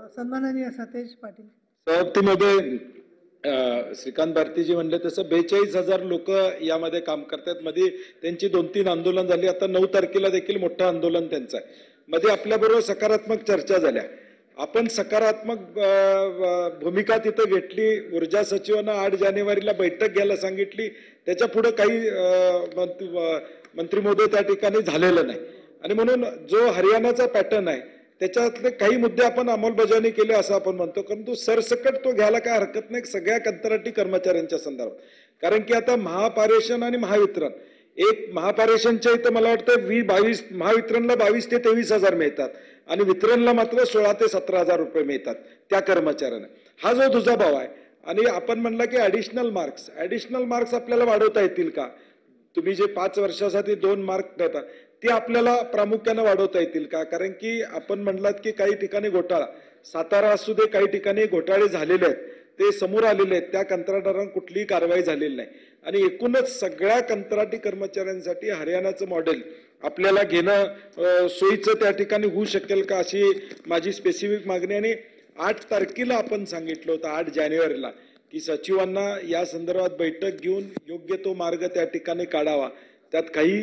सन्माननीय सतेज पाटील. समाप्तीमध्ये श्रीकांत भारतीजी म्हणले तसं 42,000 लोक यामध्ये काम करतात. मध्ये त्यांची 2-3 आंदोलन झाली. आता 9 तारखेला देखील मोठं आंदोलन त्यांचं आहे. मध्ये आपल्याबरोबर सकारात्मक चर्चा झाल्या. आपण सकारात्मक भूमिका तिथं घेतली. ऊर्जा सचिवांना 8 जानेवारीला बैठक घ्यायला सांगितली. त्याच्या पुढे काही मंत्री महोदय त्या ठिकाणी झालेलं नाही. आणि म्हणून जो हरियाणाचा पॅटर्न आहे त्याच्यातले काही मुद्दे आपण अंमलबजावणी केली असं आपण म्हणतो. परंतु सरसकट तो घ्यायला काय हरकत नाही सगळ्या कंत्राटी कर्मचाऱ्यांच्या संदर्भात. कारण की आता महापारेषण आणि महावितरण एक महापारेषणच्या इथं मला वाटतं 22 महावितरणला 22 ते 23,000 मिळतात आणि वितरणला मात्र 16 ते 17,000 रुपये मिळतात त्या कर्मचाऱ्यांना. हा जो दुजाभाव आहे. आणि आपण म्हणला की ऍडिशनल मार्क्स आपल्याला वाढवता येतील का? तुम्ही जे 5 वर्षासाठी 2 मार्क देता ते आपल्याला प्रामुख्याने वाढवता येतील का? कारण की आपण म्हणलात की काही ठिकाणी घोटाळा, सातारा असू दे, काही ठिकाणी घोटाळे झालेले आहेत, ते समोर आलेले आहेत. त्या कंत्राटदारांना कुठलीही कारवाई झालेली नाही. आणि एकूणच सगळ्या कंत्राटी कर्मचाऱ्यांसाठी हरियाणाचं मॉडेल आपल्याला घेणं सोयीचं त्या ठिकाणी होऊ शकेल का अशी माझी स्पेसिफिक मागणी. आणि 8 तारखेला आपण सांगितलं होतं 8 जानेवारीला की सचिवांना या संदर्भात बैठक घेऊन योग्य तो मार्ग त्या ठिकाणी काढावा. त्यात काही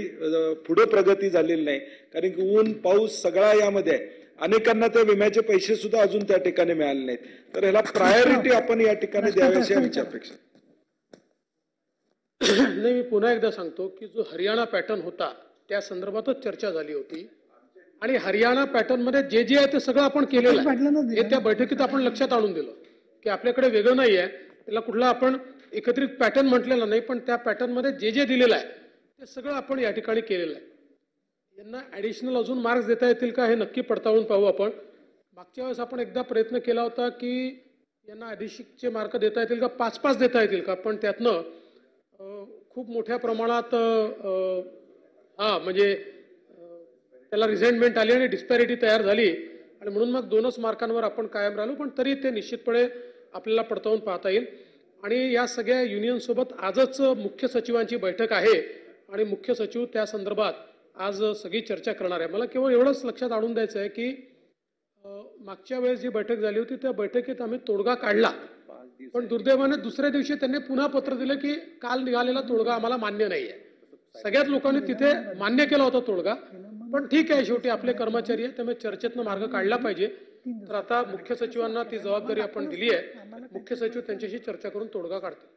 पुढे प्रगती झालेली नाही. कारण की ऊन पाऊस सगळा यामध्ये आहे. अनेकांना त्या विम्याचे पैसे सुद्धा अजून त्या ठिकाणी मिळाले नाहीत. तर ह्याला प्रायोरिटी आपण या ठिकाणी द्यावी अशी आमची अपेक्षा. नाही, मी पुन्हा एकदा सांगतो की जो हरियाणा पॅटर्न होता त्या संदर्भातच चर्चा झाली होती. आणि हरियाणा पॅटर्न मध्ये जे जे आहे ते सगळं आपण केलेलं आहे. हे त्या बैठकीत आपण लक्षात आणून दिलं की आपल्याकडे वेगळं नाही आहे. त्याला कुठला आपण एकत्रित पॅटर्न म्हटलेला नाही, पण त्या पॅटर्न मध्ये जे जे दिलेलं आहे ते सगळं आपण या ठिकाणी केलेलं आहे. यांना ऍडिशनल अजून मार्क्स देता येतील का हे नक्की पडताळून पाहू आपण. मागच्या वेळेस आपण एकदा प्रयत्न केला होता की यांना अधिशिकचे मार्क देता येतील का, 5-5 देता येतील का, पण त्यातनं खूप मोठ्या प्रमाणात म्हणजे त्याला रिझेंटमेंट आली आणि डिस्पॅरिटी तयार झाली आणि म्हणून मग 2च मार्कांवर आपण कायम राहिलो. पण तरी ते निश्चितपणे आपल्याला पडताळून पाहता येईल. आणि या सगळ्या युनियन सोबत आजच मुख्य सचिवांची बैठक आहे आणि मुख्य सचिव त्या संदर्भात आज सगळी चर्चा करणार आहे. मला केवळ एवढंच लक्षात आणून द्यायचं आहे की मागच्या वेळेस जी बैठक झाली होती त्या बैठकीत आम्ही तोडगा काढला, पण दुर्दैवाने दुसऱ्या दिवशी त्यांनी पुन्हा पत्र दिलं की काल निघालेला तोडगा आम्हाला मान्य नाही आहे. सगळ्याच लोकांनी तिथे मान्य केला होता तोडगा, पण ठीक आहे, शेवटी आपले कर्मचारी आहे त्यामुळे चर्चेतनं मार्ग काढला पाहिजे. तर आता मुख्य सचिवांना ती जबाबदारी आपण दिली आहे. मुख्य सचिव त्यांच्याशी चर्चा करून तोडगा काढतील.